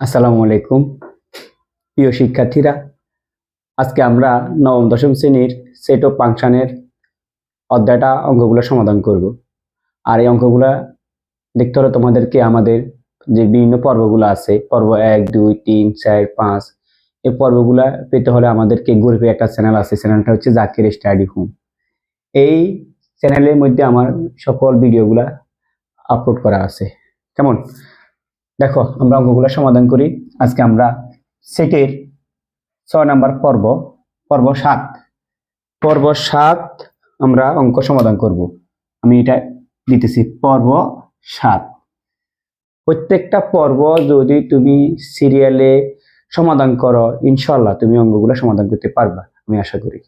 আসসালামু আলাইকুম প্রিয় শিক্ষার্থীরা। আজকে আমরা নবম দশম শ্রেণীর সেট অফ ফাংশনের অধ্যায়টা অঙ্কগুলো সমাধান করব। আর এই অঙ্কগুলা দেখতে হলে তোমাদেরকে আমাদের যে বিভিন্ন পর্বগুলো আছে, পর্ব 1, 2, 3, 4, 5, এই পর্বগুলা পেতে হলে আমাদেরকে গ্রুপে একটা চ্যানেল আছে, চ্যানেলটা হচ্ছে জাকির স্টাডি হোম। এই চ্যানেলের মধ্যে আমার সকল ভিডিওগুলা আপলোড করা আছে। কেমন? দেখো, আমরা অঙ্কগুলো সমাধান করি। আজকে আমরা সেটের 6 নাম্বার পর্ব 7 আমরা অঙ্ক সমাধান করব। আমি এটা দিতেছি পর্ব 7। প্রত্যেকটা পর্ব যদি তুমি সিরিয়ালে সমাধান করো, ইনশাআল্লাহ তুমি অঙ্কগুলো সমাধান করতে পারবা, আমি আশা করি।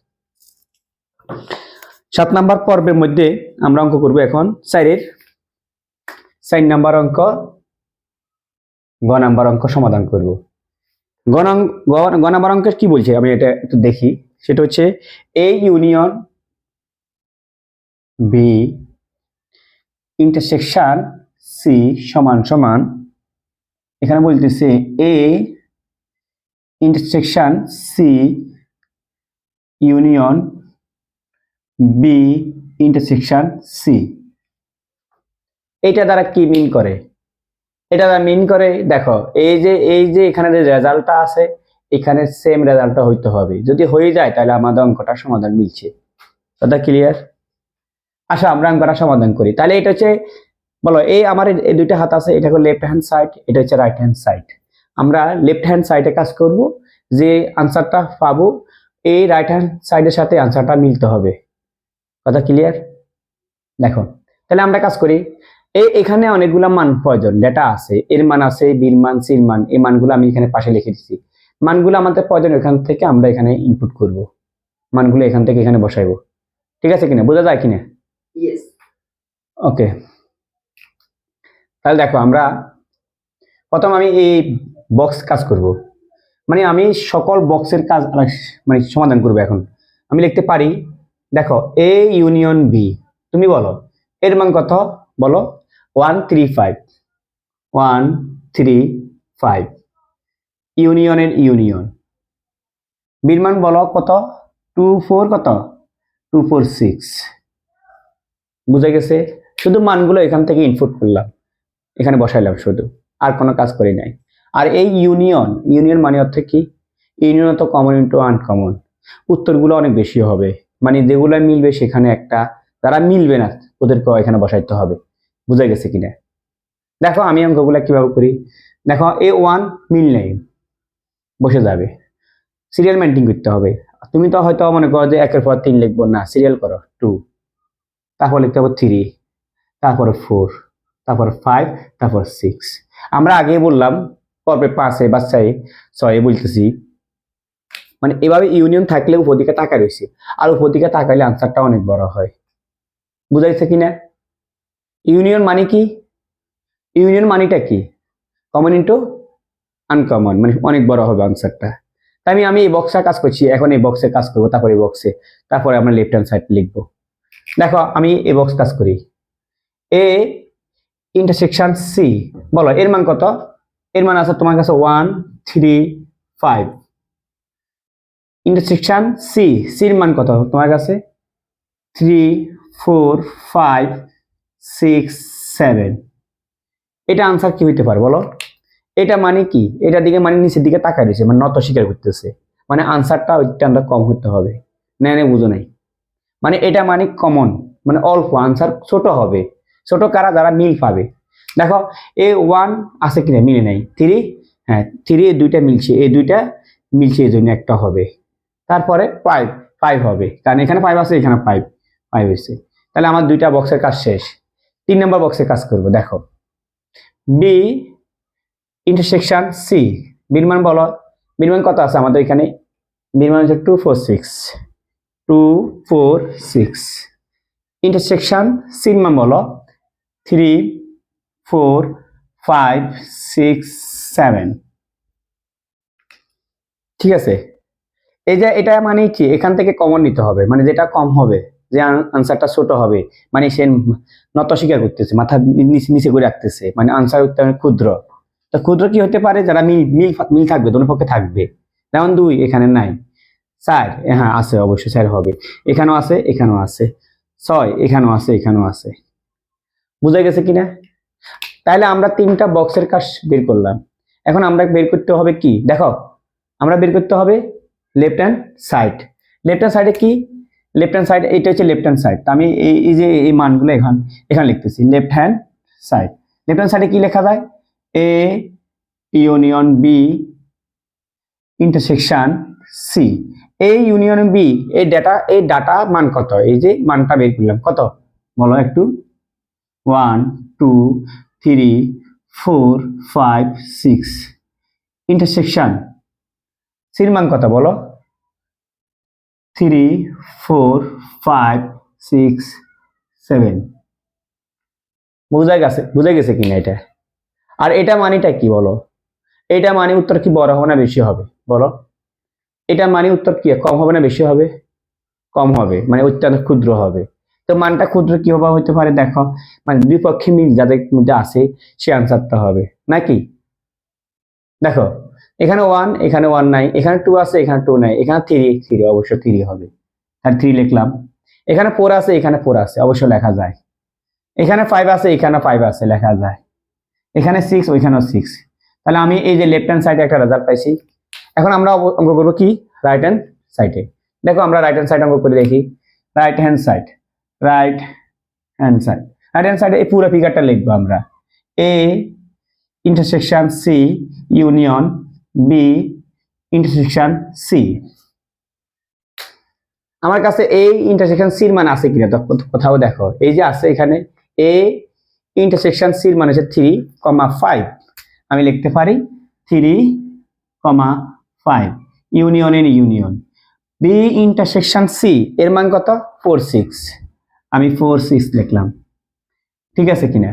7 নাম্বার পর্বের মধ্যে আমরা অঙ্ক করব এখন 4 নাম্বার অঙ্ক, গ নাম্বার অঙ্ক সমাধান করব। গ নাম্বার অঙ্কের কি বলছে আমি এটা একটু দেখি। সেটা হচ্ছে A union B intersection C সমান সমান, এখানে বলতেছে A intersection C union B intersection C. এটা দ্বারা কি মিন করে? এটা দ্বারা মিন করে, দেখো এই যে এখানে যে রেজাল্টটা আছে, এখানে সেম রেজাল্টটা হইতে হবে। যদি হয়ে যায় তাহলে আমাদের অঙ্কটা সমাধান মিলছে। কথা ক্লিয়ার? আসো আমরা অঙ্কটা সমাধান করি। তাহলে এটা হচ্ছে, বলো এই আমার এই দুইটা হাত আছে, এটা হলো লেফট হ্যান্ড সাইড, এটা হচ্ছে রাইট হ্যান্ড সাইড। আমরা লেফট হ্যান্ড সাইডে কাজ করব, যে আনসারটা পাবো এই রাইট হ্যান্ড সাইডের সাথে আনসারটা মিলতে হবে। কথা ক্লিয়ার? দেখো, তাহলে আমরা কাজ করি। এখানে অনেকগুলা মান প্রয়োজন, ডেটা আছে, এর মান আছে, বির মান, সির মান, এই মানগুলো আমি এখানে পাশে লিখে দিচ্ছি। মানগুলো আমাদের প্রয়োজন, এখান থেকে আমরা এখানে ইনপুট করব, মানগুলো এখান থেকে এখানে বসাইবো। ঠিক আছে কিনা? বোঝা যায় কিনা? ইয়েস। ওকে, তাহলে দেখো আমরা প্রথম আমি এই বক্স কাজ করব, মানে আমি সকল বক্সের কাজ মানে সমাধান করব। এখন আমি লিখতে পারি, দেখো এ ইউনিয়ন বি, তুমি বলো এর মান কত, বলো 135, 135 ইউনিয়নের ইউনিয়ন। বির মান বলো কত, 24, কত 246। বুঝা গেছে? শুধু মানগুলো এখান থেকে ইনপুট করলাম, এখানে বসাইলাম শুধু, আর কোনো কাজ করি নাই। আর এই ইউনিয়ন মানে অর্থ কি? ইউনিয়ন তো কমন ইন্টু আনকমন, উত্তরগুলো অনেক বেশি হবে, মানে যেগুলো মিলবে সেখানে একটা, যারা মিলবে না ওদেরকেও এখানে বসাইতে হবে। বুঝা গেছে কিনা? দেখো আমি অঙ্কগুলো কিভাবে করি। দেখো A1 মিল নেই, বসে যাবে, সিরিয়াল মেনটেন করতে হবে। তুমি তো হয়তো মনে করো যে 1 এর পর 3 লিখবো না, সিরিয়াল করো 2, তারপর লিখতে হবে 3, তারপরে 4, তারপর 5, তারপর 6। আমরা আগে বললাম পর্বে 5-এ বা 6-এ বলতেছি, মানে এভাবে ইউনিয়ন থাকলে উপর দিকে তাকায় রয়েছে, আর উপর দিকে তাকাইলে আনসারটা অনেক বড় হয়। বুঝাইছে কিনা? ইউনিয়ন মানে কি? ইউনিয়ন মানেটা কি? কমন ইন্টু আনকমন, মানে অনেক বড় হবে আনসারটা। তাই আমি এই বক্সে কাজ করছি, এখন এই বক্সে কাজ করবো, তারপর এই বক্সে, তারপরে আমরা লেফট হ্যান্ড সাইড লিখবো। দেখো আমি এই বক্স কাজ করি, এ ইন্টারসেকশন সি, বলো এর মান কত? এর মান আছে তোমার কাছে 135। ইন্টারসেকশন সি, সির মান কত তোমার কাছে? 3, 4, 5, 6, 7। এটা আনসার কি হইতে পারে বলো? এটা মানে কি? এটার দিকে মানে নিচের দিকে তাকায় রয়েছে, মানে নত স্বীকার করতেছে, মানে আনসারটা ওইটা কম হতে হবে। না বুঝো নাই? মানে এটা মানে কমন, মানে অল্প, আনসার ছোট হবে। ছোট কারা? যারা মিল পাবে। দেখো A1 আছে কিনা? মিলে নাই। 3, হ্যাঁ 3, এই দুইটা মিলছে, এই দুইটা মিলছে, এই জন্য একটা হবে। তারপরে 5 হবে, কারণ এখানে 5 আছে, এখানে 5 হয়েছে। তাহলে আমার দুইটা বক্সের কাজ শেষ। 3 নম্বর বক্সে কাজ করব। দেখো বি ইন্টারসেকশন সি, বির মান বলো, বির মান কত আছে আমাদের এখানে? বির মান হচ্ছে 246। ইন্টারসেকশন সির মান বলো 3, 4, 5, 6, 7। ঠিক আছে? এই যে এটা মানে কি? এখান থেকে কমন নিতে হবে, মানে যেটা কম হবে, যে আনসারটা ছোট হবে, মানে সে নত স্বীকার করতেছে, মাথা নিচে করে রাখতেছে, মানে আনসার ক্ষুদ্র, তো ক্ষুদ্র কি হতে পারে, যারা মিল মিল মিল থাকবে, দোনো পক্ষে থাকবে। যেমন 2 এখানে নাই, 4 হ্যাঁ আছে, অবশ্যই 4 হবে, এখানেও আছে, এখানেও আছে, 6 এখানেও আছে, এখানেও আছে। বুঝা গেছে কিনা? তাহলে আমরা 3টা বক্সের কাজ বের করলাম। এখন আমরা বের করতে হবে কি, দেখো আমরা বের করতে হবে left hand side. Left hand সাইডে কি, লেফট হ্যান্ড সাইড এটা হচ্ছে লেফট হ্যান্ড সাইড। আমি এই যে এই মানগুলো এখানে লিখতেছি left hand side. Left hand সাইডে কি লেখা যায়, A union B intersection C. A union B, এই ডাটা মান কত, এই যে মানটা বের করলাম কত বলো একটু, 1 2 3 4 5 6। ইন্টারসেকশন সির মান কত বলো, 3 4 5 6 7। বুঝা গেছে কিনা এটা? আর এটা মানেটা কি বলো, এটা মানে উত্তর কি বড় হবে না বেশি হবে বলো? এটা মানে উত্তর কি কম হবে না বেশি হবে? কম হবে, মানে অত্যন্ত ক্ষুদ্র হবে। তো মানটা ক্ষুদ্র কি হবে হতে পারে, দেখো মানে দুই পক্ষে মিল যাদের মধ্যে আছে সে আনসারটা হবে নাকি। দেখো এখানে 1 এখানে 1 নাই, এখানে 2 আছে, এখানে 2 নাই, এখানে 3 অবশ্যই 3 হবে, আর 3 লিখলাম। এখানে 4 আছে, এখানে 4 আছে, অবশ্যই লেখা যায়। এখানে 5 আছে, এখানে 5 আছে, লেখা যায়। এখানে 6, ওইখানেও 6। তাহলে আমি এই যে লেফট হ্যান্ড সাইডে একটা রেজাল্ট পাইছি। এখন আমরা অঙ্ক করবো কি, রাইট হ্যান্ড সাইডে। দেখো আমরা রাইট হ্যান্ড সাইড অঙ্ক করে দেখি। Right hand side, right hand side, right hand সাইডে এই পুরো ফিগারটা লিখবো আমরা, A intersection C union B intersection C. আমার কাছে এই ইন্টারসেকশন সির মান আছে কিনা কোথাও দেখো, এই যে আছে এখানে এ ইন্টারসেকশন সির মান হচ্ছে 3,5। আমি লিখতে পারি 3,5 ইউনিয়নের ইউনিয়ন। বি ইন্টারসেকশন সি এর মান কত, 4,6। আমি 4,6 লিখলাম, ঠিক আছে কিনা?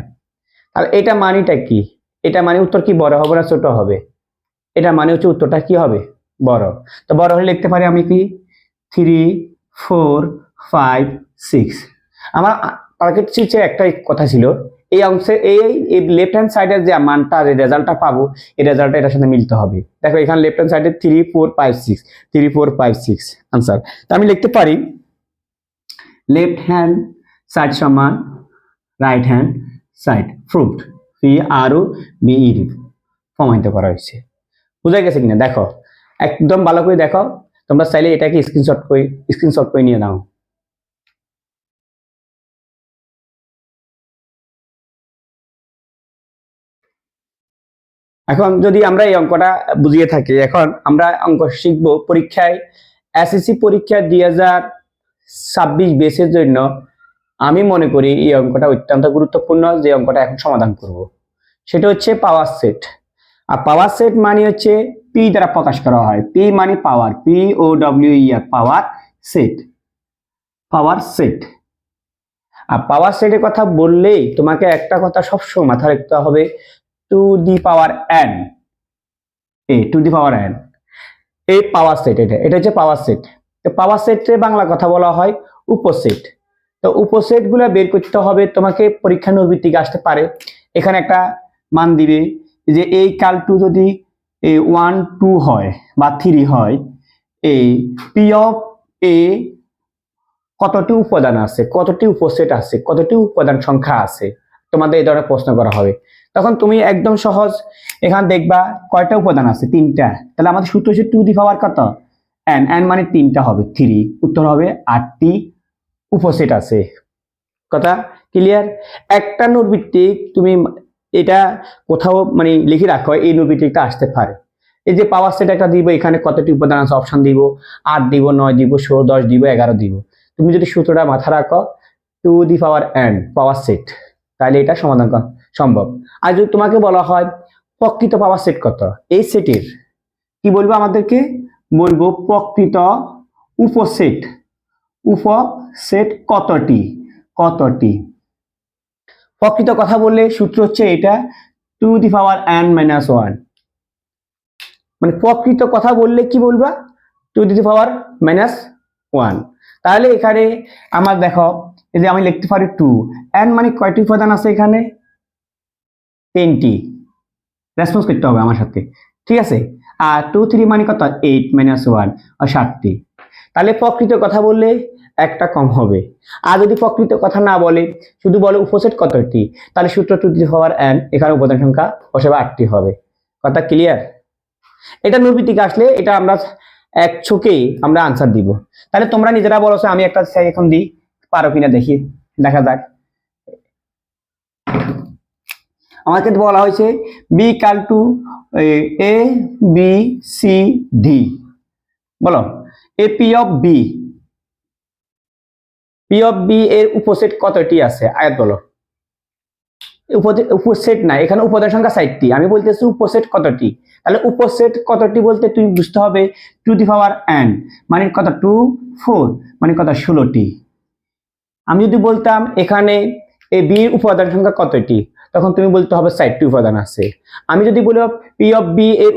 তাহলে এটা মানিটা কি, এটা মানে উত্তর কি বড় হবে না ছোট হবে? এটা মানে হচ্ছে উত্তরটা কি হবে, বড়। তো বড় হলে লিখতে পারি আমি কি 3 4 5 6। আমার টার্গেট শিটে একটা কথা ছিল, এই অংশে এই লেফট হ্যান্ড সাইডের যে মানটা রেজাল্টটা পাবো, এই রেজাল্টটা এটার সাথে মিলতে হবে। দেখো এখানে লেফট হ্যান্ড সাইডে 3 4 5 6, 3 4 5 6 আনসার। তো আমি লিখতে পারি লেফট হ্যান্ড সাইড সমান right hand side, proved, PROVED, প্রমাণিত করা হয়েছে। বুঝা গেছে কিনা? দেখো একদম ভালো করে দেখো, তোমরা চাইলে এটাকে স্ক্রিনশট করে নিয়ে নাও। এখন যদি আমরা এই অঙ্কটা বুঝিয়ে থাকি, এখন আমরা অঙ্ক শিখব পরীক্ষায়, SSC পরীক্ষা 2026 বেসের জন্য। আমি মনে করি এই অঙ্কটা অত্যন্ত গুরুত্বপূর্ণ, যে অঙ্কটা এখন সমাধান করব সেটা হচ্ছে পাওয়ার সেট। আর পাওয়ার সেট মানে হচ্ছে পি দ্বারা প্রকাশ করা হয়, পি মানে power, POWER, power set, power set. আর পাওয়ার সেটের কথা বললেই তোমাকে একটা কথা সবসময় মাথায় রাখতে হবে, to the power n, to the power n, এই পাওয়ার সেট। এটা হচ্ছে পাওয়ার সেট। তো পাওয়ার সেটে বাংলা কথা বলা হয় উপসেট। তো উপসেট গুলো বের করতে হবে তোমাকে, পরীক্ষা নৈর্ভিত্তিক আসতে পারে। এখানে একটা মান দিবে যে এই কাল টু যদি 1 2 হয় বা 3 হয়, এই পি অফ এ কতটি উপাদান আছে, কতটি উপসেট আছে, কতটি উপাদান সংখ্যা আছে, তোমাদের এই ধরনের প্রশ্ন করা হবে। তখন তুমি একদম সহজ, এখানে দেখবা কয়টা উপাদান আছে, 3টা। তাহলে আমাদের সূত্র হচ্ছে টু দি পাওয়ার কত, n মানে 3টা হবে 3, উত্তর হবে 8টি উপসেট আছে। কথা ক্লিয়ার? একটা নৈর্ভিত্তিক তুমি এটা কোথাও মানে লিখে রাখো, এই নৈর্ভিত্তিকটা আসতে পারে। এই যে পাওয়ার সেট একটা দিব, এখানে কতটি উপাদান আছে অপশন দিব, 8 দিব, 9 দিব, 16, 10 দিব, 11 দিব। তুমি যদি সূত্রটা মাথা রাখো to the power n power set, তাহলে এটা সমাধান করা সম্ভব। আর যদি তোমাকে বলা হয় প্রকৃত পাওয়ার সেট কত, এই সেটের কি বলবো আমাদেরকে, বলবো প্রকৃত উপসেট, উপসেট কতটি, কতটি। প্রকৃত কথা বললে সূত্র হচ্ছে এটা টু দি পাওয়ার n-1, মানে প্রকৃত কথা বললে কি বলবা, টু দি পাওয়ার -1। তাহলে এখানে আমার দেখো, এই যে আমি লিখতে পারি 2, n মানে কয়টি উপাদান আছে এখানে, 10টি, রেসপন্স করতে হবে আমার সাথে, ঠিক আছে। আর 2 3 মানে কত 8 মাইনাস 1 আর 7টি। তাহলে প্রকৃত কথা বললে একটা কম হবে। আর যদি প্রকৃত কথা না বলে শুধু বলে উপসেট কতটি, তাহলে সূত্র টু দি পাওয়ার n এখানে উপাদান সংখ্যা বসাবে 8টি হবে। কথা ক্লিয়ার? এটা নৈর্ব্যক্তিক আসলে এটা আমরা এক ছোকে আমরা আনসার দিব। তাহলে তোমরা নিজেরা বলো, আমি একটা এখন দিই, পারো কিনা দেখি, দেখা যাক। আমাকে বলা হয়েছে B equal to A B C D, বলো A P of B, P of B এর উপসেট কতটি আছে আয়াত বলো। উপসেট না, এখানে উপাদান সংখ্যা 4টি, আমি বলতেছি উপসেট কতটি। তাহলে উপসেট কতটি বলতে তুমি বুঝতে হবে টু দি পাওয়ার n মানে কত 2 4 মানে কত 16টি। আমি যদি বলতাম এখানে এ বি এর উপাদান সংখ্যা কতটি, তখন তুমি বলতে হবে 4টি উপাদান আছে। আমি যদি বলি পি অফ বি এর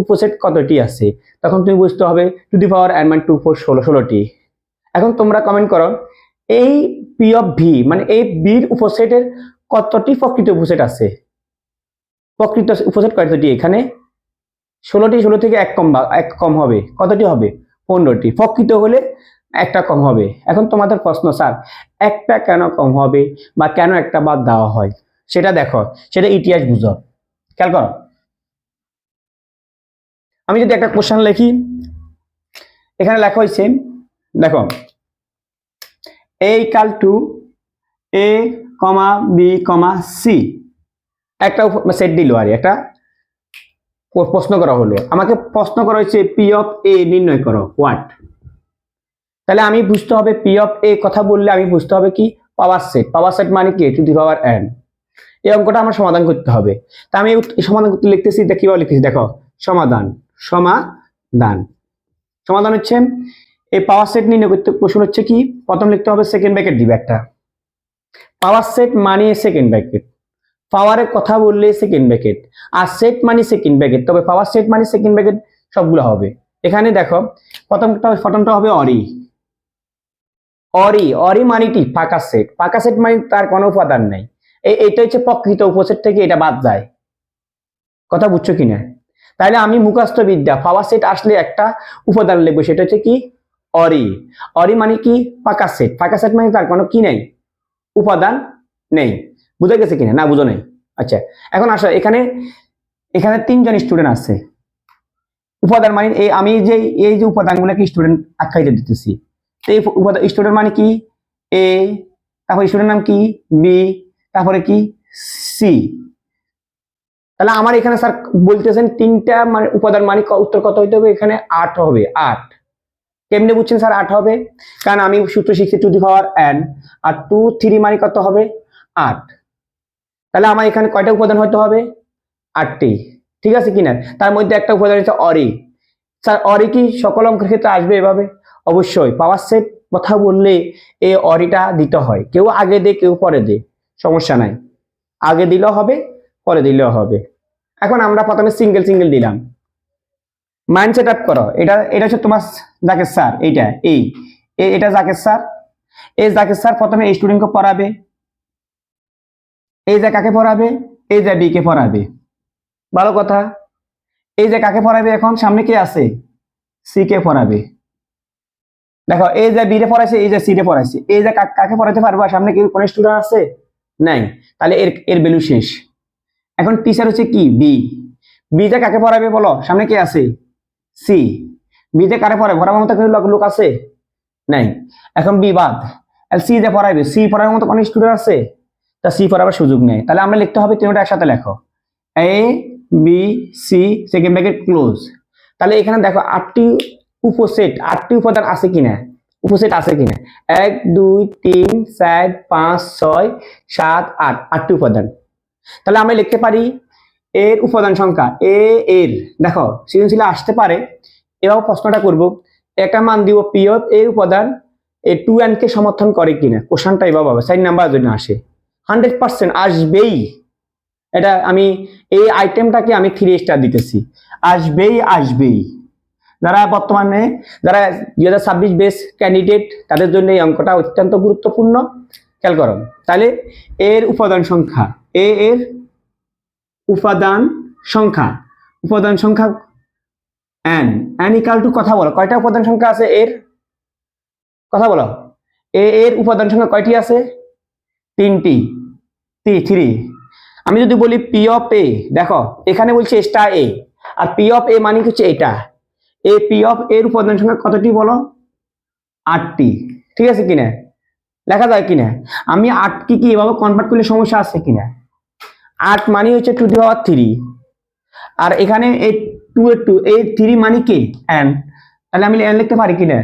উপসেট কতটি আছে, তখন তুমি বুঝতে হবে টু দি পাওয়ার n মানে 2 4 16টি। এখন তোমরা কমেন্ট করো এই পি অফ ভি মানে এই বির উপসেটের কতটি প্রকৃত উপসেট আছে। প্রকৃত উপসেট কতটি, এখানে 16টি, 16 থেকে এক কম হবে, কতটি হবে 15টি। প্রকৃত হলে একটা কম হবে। এখন তোমাদের প্রশ্ন, স্যার একটা কেন কম হবে বা কেন একটা বাদ দেওয়া হয় সেটা দেখো, সেটা ইতিহাস বুঝো। খেয়াল করো, আমি যদি একটা কোশ্চেন লিখি, এখানে লেখা হয়েছে দেখো A equal to A comma B comma C, একটা সেট দিল আর একটা প্রশ্ন করা হলো, আমাকে প্রশ্ন করা হয়েছে পি অফ এ নির্ণয় করো হোয়াট। তাহলে আমি বুঝতে হবে পি অফ এ কথা বললে আমি বুঝতে হবে কি পাওয়ার সেট, পাওয়ার সেট মানে কি টু দি পাওয়ার n। এই অঙ্কটা আমার সমাধান করতে হবে। তা আমি সমাধান করতে লিখতেছি, কিভাবে লিখতেছি দেখো, সমাধান সমাধান সমাধান হচ্ছে এই পাওয়ার সেট নির্ণয় করতে প্রশ্ন হচ্ছে কি, প্রথম লিখতে হবে সেকেন্ড ব্র্যাকেট দিবে একটা, পাওয়ার সেট মানে সেকেন্ড ব্র্যাকেট, পাওয়ারের কথা বললে সেকেন্ড ব্র্যাকেট, আর সেট মানে সেকেন্ড ব্র্যাকেট, তবে পাওয়ার সেট মানে সেকেন্ড ব্র্যাকেট সবগুলো হবে। এখানে দেখো প্রথমটা হবে অরি, অরি অরি মানে কি ফাঁকা সেট, ফাঁকা সেট মানে তার কোনো উপাদান নাই। এটা হচ্ছে প্রকৃত উপসেট থেকে এটা বাদ যায়। কথা বুঝছো কিনা? তাহলে আমি মুখস্থ বিদ্যা, পাওয়ার সেট আসলে একটা উপাদান লিখবো, সেটা হচ্ছে কি অরি। অরি মানে কি ফাঁকা সেট, ফাঁকা সেট মানে তার কোনো কি নেই, উপাদান নেই। বুঝা গেছে কিনা? না বুঝো নাই? আচ্ছা, এখন আসো এখানে, এখানে 3জন স্টুডেন্ট আছে। উপাদান মানে আমি যে এই যে উপাদানগুলোকে স্টুডেন্ট আখ্যায়িত দিতেছি, এই উপাদান স্টুডেন্ট মানে কি এ, তারপর স্টুডেন্ট নাম কি বি, তারপরে কি সি। তাহলে আমার এখানে স্যার বলতেছেন 3টা মানে উপাদান মানে উত্তর কত হইতে হবে, এখানে 8 হবে। 8 কেমনে বুঝছেন স্যার 8 হবে? কারণ আমি সূত্র শিখছি টু দি পাওয়ার n, আর 2 3 মানে কত হবে 8। তাহলে আমার এখানে কয়টা উপাদান হইতে হবে 8টি, ঠিক আছে কিনা? তার মধ্যে একটা উপাদান হচ্ছে অরি। স্যার অরি কি সকল অঙ্কের ক্ষেত্রে আসবে এভাবে? অবশ্যই পাওয়ার সেট কথা বললে এই অরিটা দিতে হয়, কেউ আগে দে কেউ পরে দে, সমস্যা নাই, আগে দিলেও হবে পরে দিলেও হবে। এখন আমরা প্রথমে সিঙ্গেল সিঙ্গেল দিলাম। মাইন্ড সেট আপ করো, এটা হচ্ছে তোমার জাকের স্যার, এইটা এটা জাকের স্যার। এই জাকের স্যার প্রথমে এই স্টুডেন্টকে পড়াবে, এই যে কাকে পড়াবে, এই যে বি কে পড়াবে। ভালো কথা, এই যে কাকে পড়াবে, এখন সামনে কে আছে সি কে পড়াবে। দেখো এই যে বি রে পড়াইছে, এই যে সি রে পড়াইছে, এই যে কাকে পড়াইতে পারবো, সামনে কি কোন স্টুডেন্ট আছে নাই, তাহলে এর ভ্যালু শেষ। এখন টিচার হচ্ছে কি বি, বি যে কাকে পড়াবে বলো, সামনে কে আছে সি, বি যে কারে পড়াবে, পড়াবার মতো কেউ লোক আছে নাই, এখন বি বাদ। সি যে পড়াবে, সি পড়ার মতো কোন স্টুডেন্ট আছে, তা সি পড়াবার সুযোগ নেই। তাহলে আমরা লিখতে হবে তিনটা একসাথে লেখো, A B C second bracket close. তাহলে এখানে দেখো 8টি উপসেট, 8টি উপাদান আছে কিনা, উপসেট আছে কিনা, 1 2 3 4 5 6 7 8, 8টি উপাদান। তাহলে আমরা লিখতে পারি এর উপাদান সংখ্যা এর দেখো সৃজনশীলে আসতে পারে, এভাবে প্রশ্নটা করব, একটা মান দিব পি অফ এর উপাদান এ 2n কে সমর্থন করে কিনা, কোশ্চেনটা এভাবে হবে 4 নাম্বার যদি আসে 100% আসবেই। এটা আমি এই আইটেমটাকে আমি 3 স্টার দিতেছি, আসবেই। যারা বর্তমানে যারা 2026 বেস ক্যান্ডিডেট তাদের জন্য এই অঙ্কটা অত্যন্ত গুরুত্বপূর্ণ। খেয়াল করো, তাহলে এর উপাদান সংখ্যা, এর উপাদান সংখ্যা, উপাদান সংখ্যা n, n ইকাল টু কথা বলো কয়টা উপাদান সংখ্যা আছে এর, কথা বলো, এর উপাদান সংখ্যা কয়টি আছে, 3টি, 3। আমি যদি বলি পি অফ এ, দেখো এখানে বলছে স্টার এ, আর পি অফ এ মানে হচ্ছে এটা, এ পি অফ এর উপাদান সংখ্যা কতটি বলো, 8টি, ঠিক আছে কিনা, লেখা যায় কিনা, আমি 8 কি এভাবে কনভার্ট করলে সমস্যা আছে কিনা, 8 মানে হচ্ছে টু দি পাওয়ার 3, আর এখানে এই 2 এর 2 এই 3 মানে কি n, তাহলে আমি n লিখতে পারি কিনা,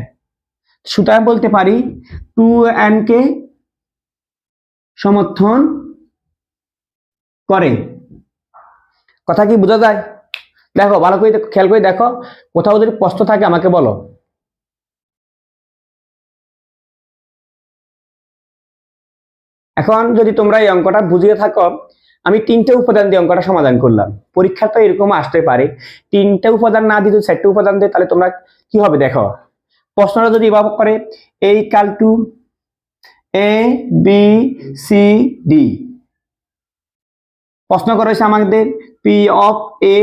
সুতরাং বলতে পারি 2n কে সমর্থন করে, কথা কি বোঝা যায়, দেখো ভালো করে খেয়াল করে দেখো, কোথাও যদি প্রশ্ন থাকে আমাকে বলো। এখন যদি তোমরা এই অঙ্কটা বুঝিয়ে থাকো, আমি 3টে উপাদান দিয়ে অঙ্কটা সমাধান করলাম, পরীক্ষা তো এরকম আসতে পারে 3টে উপাদান না দিয়ে 4টে উপাদান দিয়ে, তাহলে তোমরা কি হবে দেখো, প্রশ্নটা যদি এভাবে করে a equal to a b c d, প্রশ্ন করেছে আমাদের পি অফ এ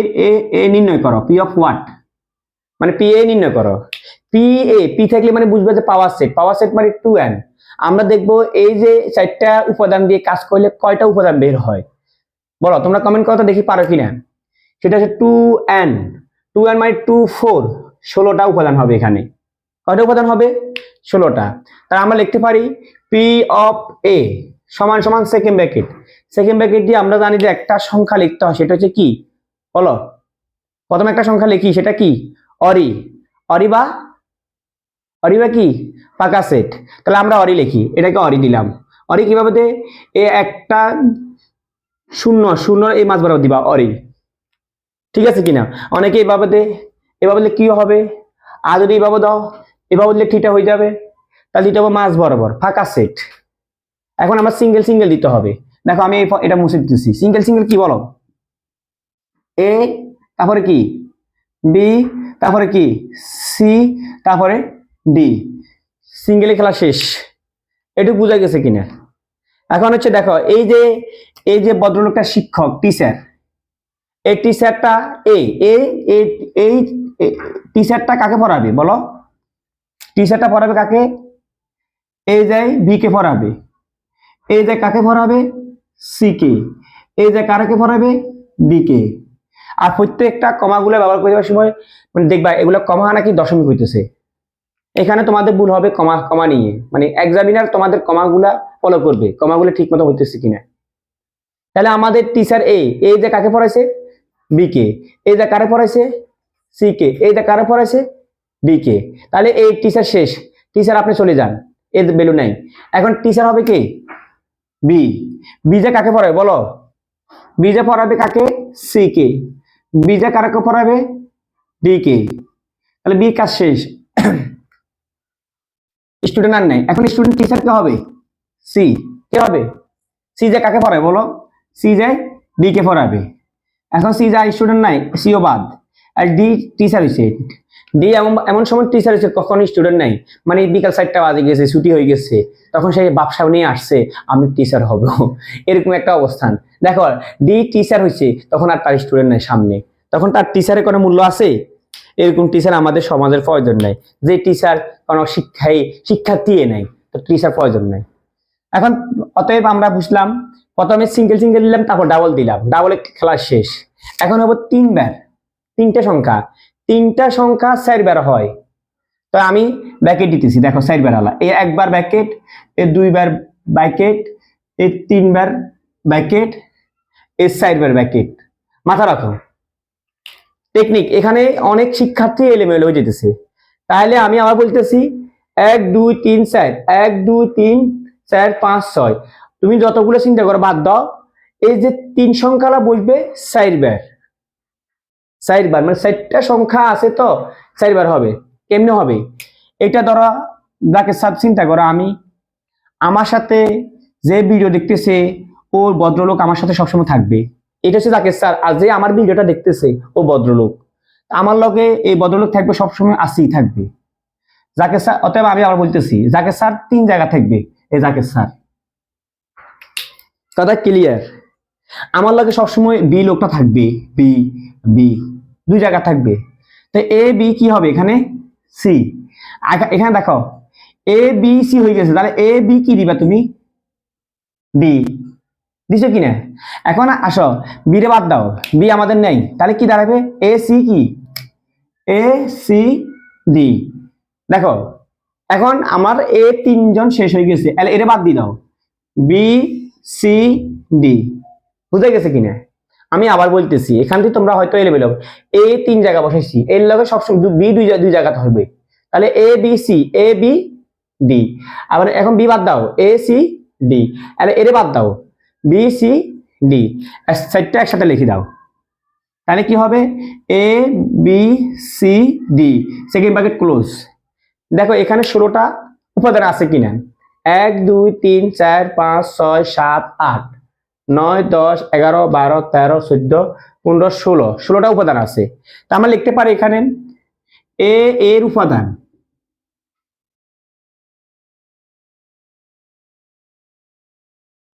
এ নির্ণয় করো, পি অফ হোয়াট মানে পি এ নির্ণয় করো, পি থাকলে মানে বুঝবে যে পাওয়ার সেট মানে 2n, আমরা দেখবো এই যে 4টা উপাদান দিয়ে কাজ করলে কয়টা উপাদান বের হয়, বলো তোমরা কমেন্ট করো তো দেখি পারো কিনা, সেটা হচ্ছে 2n, 2n মানে 2 4, 16টা উপাদান হবে এখানে, কয়টা উপাদান হবে, 16টা, তাহলে আমরা লিখতে পারি পি অফ এ সমান সমান সেকেন্ড ব্র্যাকেট দিয়ে আমরা জানি যে একটা সংখ্যা লিখতে হয়, সেটা হচ্ছে কি বলো, প্রথমে একটা সংখ্যা লিখি, সেটা কি অরি বা কি পাকা সেট, তাহলে আমরা অরি লিখি, এটাকে অরি দিলাম, অরি কিভাবে দে, এ একটা শূন্য এই মাঝ বরাবর দিবা অরি, ঠিক আছে কিনা, অনেকে এভাবে দে, এভাবে দিলে কি হবে, আর যদি এভাবে দাও, এভাবে দিলে থিটা হয়ে যাবে, তাহলে দিতে হবে মাঝ বরাবর ফাঁকা সেট। এখন আমরা সিঙ্গেল দিতে হবে, দেখো আমি এটা মুছে দিতেছি, সিঙ্গেল কি বলো, এ তারপরে কি বি তারপরে কি সি তারপরে ডি, সিঙ্গেলে খেলা শেষ, এটুকু বোঝা গেছে কিনা। এখন হচ্ছে দেখো এই যে ভদ্রলোকটা শিক্ষক টিচার, এই টিচারটা এই টিচারটা কাকে পড়াবে বলো, টিচারটা পড়াবে কাকে, এই যে বি কে পড়াবে, এই যে কাকে পড়াবে সি কে, এই যে কারকে পড়াবে ডি কে, আর প্রত্যেকটা কমাগুলো ব্যবহার করে যাওয়ার সময় মানে দেখবা এগুলো কমা নাকি দশমিক হইতেছে, এখানে তোমাদের ভুল হবে কমা নিয়ে, মানে এক্সামিনার তোমাদের কমাগুলা ফলো করবে, কমাগুলো ঠিক মতো হইতেছে কিনা। তাহলে আমাদের টিচার এই যে কাকে পড়াইছে বি কে, এই যে কারে পড়াইছে সি কে, এই যে কারে পড়াইছে ডি কে, তাহলে এই টিচার শেষ, টিচার আপনি চলে যান, এর ভ্যালু নাই, এখন টিচার হবে কে বি যে কাকে পড়াবে বলো, বি যে পড়াবে কাকে সি কে, বি যে কারকে পড়াবে ডি কে, তাহলে বি কাজ শেষ, স্টুডেন্ট আর নাই, এখন স্টুডেন্ট টিচার কে হবে সি, কে হবে সি যে কাকে পড়াবে বলো, সি যে ডি কে পড়াবে, এখন সি যা স্টুডেন্ট নাই সিও বাদ, আর ডি টিচার হয়েছে, ডি এমন সময় টিচার হয়েছে কখন স্টুডেন্ট নাই, মানে বিকাল 4টা বাজে গেছে ছুটি হয়ে গেছে, তখন সেই বাপসাও নিয়ে আসছে আমি টিচার হব, এরকম একটা অবস্থান। দেখো ডি টিচার হয়েছে তখন আর তার স্টুডেন্ট নাই সামনে, তখন তার টিচারের কোনো মূল্য আছে, এরকম টিচার আমাদের সমাজের প্রয়োজন নাই, যে টিচার কোনো শিক্ষার্থী নাই, তো টিচার প্রয়োজন নাই। এখন অতএব আমরা বুঝলাম, প্রথমে সিঙ্গেল দিলাম, তারপর ডাবল দিলাম, ডাবল খেলা শেষ। এখন হবো 3 বার, 3টে সংখ্যা 4 বার হয়, তো আমি ব্র্যাকেট দিতেছি, দেখো 4 বার হলা, এই 1 বার ব্র্যাকেট, এই 2 বার ব্র্যাকেট, এই 3 বার ব্র্যাকেট, এই 4 বার ব্র্যাকেট, মাথা রাখো টেকনিক, এখানে অনেক শিক্ষার্থী এলোমেলো হয়ে যেতেছে, তাহলে আমি আবার বলতেছি 1 2 3 4, 1 2 3 4 5 6, তুমি যতগুলো চিন্তা করো বাদ দাও, এই যে 3 সংখ্যাটা বলবে 4 বার মানে 4টা সংখ্যা আছে তো 4 বার হবে, কেমনে হবে, এটা ধরো যাকে সব চিন্তা করো, আমি আমার সাথে যে ভিডিও দেখতেছে ওর ভদ্রলোক আমার সাথে সবসময় থাকবে, এটা হচ্ছে জাকের স্যার, আর যে আমার ভিডিওটা দেখতেছে ও ভদ্রলোক, আমার লগে এই ভদ্রলোক থাকবে সবসময়, আসেই থাকবে জাকের স্যার। অতএব আমি আবার বলতেছি জাকের স্যার 3 জায়গা থাকবে, এই জাকের স্যার, কথা ক্লিয়ার। আমার লগে সবসময় বি লোকটা থাকবে, বি বি দুই জায়গা থাকবে, তাই এ বি কি হবে এখানে সি। এখানে দেখো এ বি সি হয়ে গেছে, তাহলে এ বি কি দিবা তুমি, ডি দিছো কিনা। এখন আসো বি রে বাদ দাও, বি আমাদের নেই, তাহলে কি দাঁড়াবে এ সি কি, এ সি ডি। দেখো এখন আমার এ তিনজন শেষ হয়ে গেছে, তাহলে এর বাদ দিয়ে দাও, বি সি ডি। বুঝে গেছে কিনা। আমি আবার বলতেছি, এখান থেকে তোমরা হয়তো এলেবেল হবে, এ তিন জায়গা বসাইছি, এর লগে সবসময় বি দুই জায়গা হবে, তাহলে এ B C, A B D. আবার এখন বি বাদ দাও, এ সি ডি, তাহলে এর বাদ দাও, বি সি ডি। চারটা একসাথে লিখে দাও, তাহলে কি হবে A B C D, second bracket close. দেখো এখানে 16টা উপাদান আছে কিনা, 1 2 3 4 5 6 7 8 9 10 11 12 13 14 15 16, 16টা উপাদান আছে। তা আমরা লিখতে পারি এখানে এ এর উপাদান,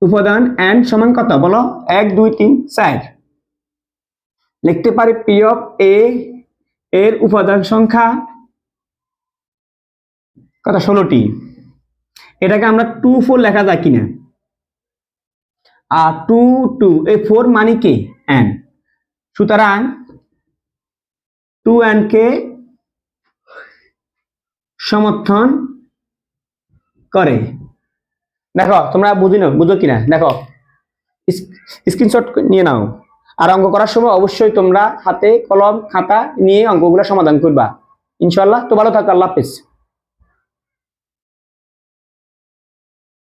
উপাদান এন সমান কত বলো, 1 2 3 4। লিখতে পারি পি অফ এ এর উপাদান সংখ্যা কত, 16টি। এটাকে আমরা 2 4 লেখা যায় কিনা, আর 2 2 এই 4 মানে কি এন, সুতরাং 2n কে সমর্থন করে। দেখো তোমরা বুঝো কিনা, দেখো স্ক্রিনশট নিয়ে নাও, আর অঙ্ক করার সময় অবশ্যই তোমরা হাতে কলম খাতা নিয়ে অঙ্কগুলো সমাধান করবা ইনশাআল্লাহ। তো ভালো থাকো, আল্লাহ হাফেজ।